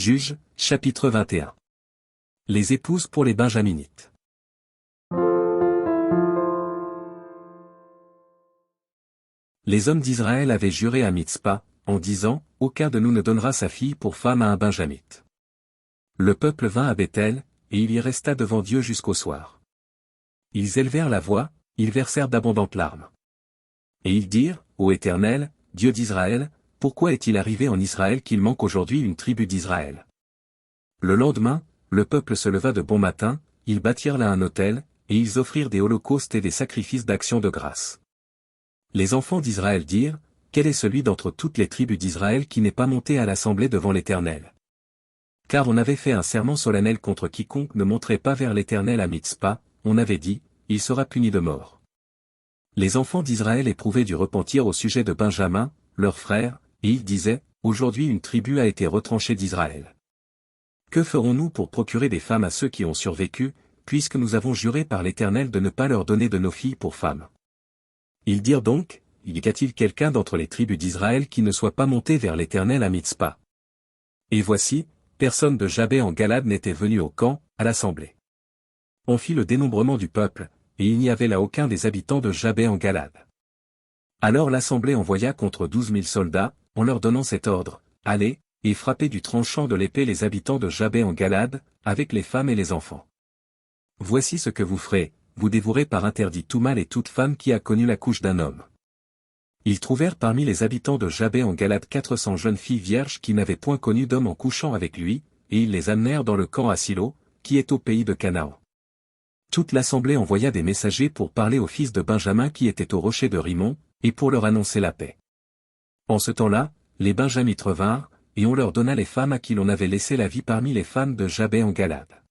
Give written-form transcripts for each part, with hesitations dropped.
Juges, chapitre 21. Les épouses pour les Benjaminites. Les hommes d'Israël avaient juré à Mitzpa, en disant, « Aucun de nous ne donnera sa fille pour femme à un Benjamite. » Le peuple vint à Béthel, et il y resta devant Dieu jusqu'au soir. Ils élevèrent la voix, ils versèrent d'abondantes larmes. Et ils dirent, « Ô Éternel, Dieu d'Israël, pourquoi est-il arrivé en Israël qu'il manque aujourd'hui une tribu d'Israël ?» Le lendemain, le peuple se leva de bon matin, ils bâtirent là un autel, et ils offrirent des holocaustes et des sacrifices d'action de grâce. Les enfants d'Israël dirent, « Quel est celui d'entre toutes les tribus d'Israël qui n'est pas monté à l'assemblée devant l'Éternel ?» Car on avait fait un serment solennel contre quiconque ne monterait pas vers l'Éternel à Mitzpa, on avait dit, « Il sera puni de mort. » Les enfants d'Israël éprouvaient du repentir au sujet de Benjamin, leur frère, et ils disaient, « Aujourd'hui une tribu a été retranchée d'Israël. Que ferons-nous pour procurer des femmes à ceux qui ont survécu, puisque nous avons juré par l'Éternel de ne pas leur donner de nos filles pour femmes ?» Ils dirent donc, « Y a-t-il quelqu'un d'entre les tribus d'Israël qui ne soit pas monté vers l'Éternel à Mitzpa ?» Et voici, personne de Jabé en Galade n'était venu au camp, à l'assemblée. On fit le dénombrement du peuple, et il n'y avait là aucun des habitants de Jabé en Galade. Alors l'assemblée envoya contre 12 000 soldats, en leur donnant cet ordre, « Allez, et frappez du tranchant de l'épée les habitants de Jabé en Galade, avec les femmes et les enfants. Voici ce que vous ferez, vous dévorez par interdit tout mâle et toute femme qui a connu la couche d'un homme. » Ils trouvèrent parmi les habitants de Jabé en Galade 400 jeunes filles vierges qui n'avaient point connu d'homme en couchant avec lui, et ils les amenèrent dans le camp à Silo, qui est au pays de Canaan. Toute l'assemblée envoya des messagers pour parler aux fils de Benjamin qui étaient au rocher de Rimon, et pour leur annoncer la paix. En ce temps-là, les Benjamites revinrent, et on leur donna les femmes à qui l'on avait laissé la vie parmi les femmes de Jabé en Galade.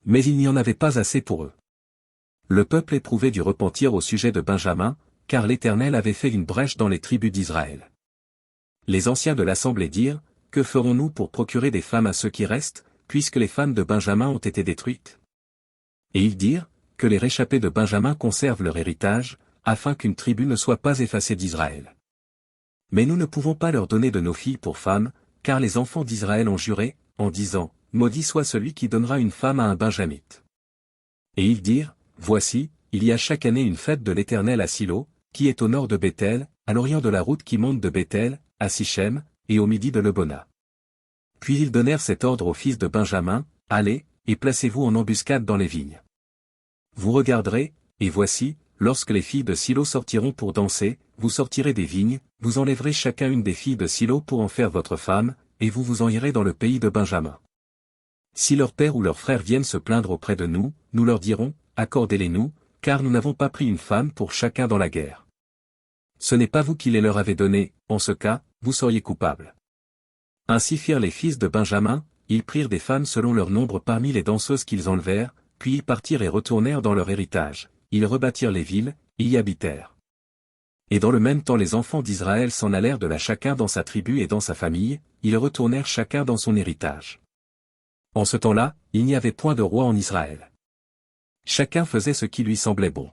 Mais il n'y en avait pas assez pour eux. Le peuple éprouvait du repentir au sujet de Benjamin, car l'Éternel avait fait une brèche dans les tribus d'Israël. Les anciens de l'assemblée dirent, « Que ferons-nous pour procurer des femmes à ceux qui restent, puisque les femmes de Benjamin ont été détruites ?» Et ils dirent, « Que les réchappés de Benjamin conservent leur héritage, afin qu'une tribu ne soit pas effacée d'Israël. Mais nous ne pouvons pas leur donner de nos filles pour femmes, car les enfants d'Israël ont juré, en disant, « Maudit soit celui qui donnera une femme à un Benjamite. » Et ils dirent, « Voici, il y a chaque année une fête de l'Éternel à Silo, qui est au nord de Béthel, à l'orient de la route qui monte de Béthel, à Sichem, et au midi de Lebona. » Puis ils donnèrent cet ordre aux fils de Benjamin, « Allez, et placez-vous en embuscade dans les vignes. Vous regarderez, et voici, lorsque les filles de Silo sortiront pour danser, vous sortirez des vignes, vous enlèverez chacun une des filles de Silo pour en faire votre femme, et vous vous en irez dans le pays de Benjamin. Si leur père ou leur frère viennent se plaindre auprès de nous, nous leur dirons, accordez-les-nous, car nous n'avons pas pris une femme pour chacun dans la guerre. Ce n'est pas vous qui les leur avez données, en ce cas, vous seriez coupables. » Ainsi firent les fils de Benjamin, ils prirent des femmes selon leur nombre parmi les danseuses qu'ils enlevèrent, puis ils partirent et retournèrent dans leur héritage, ils rebâtirent les villes, et y habitèrent. Et dans le même temps les enfants d'Israël s'en allèrent de là chacun dans sa tribu et dans sa famille, ils retournèrent chacun dans son héritage. En ce temps-là, il n'y avait point de roi en Israël. Chacun faisait ce qui lui semblait bon.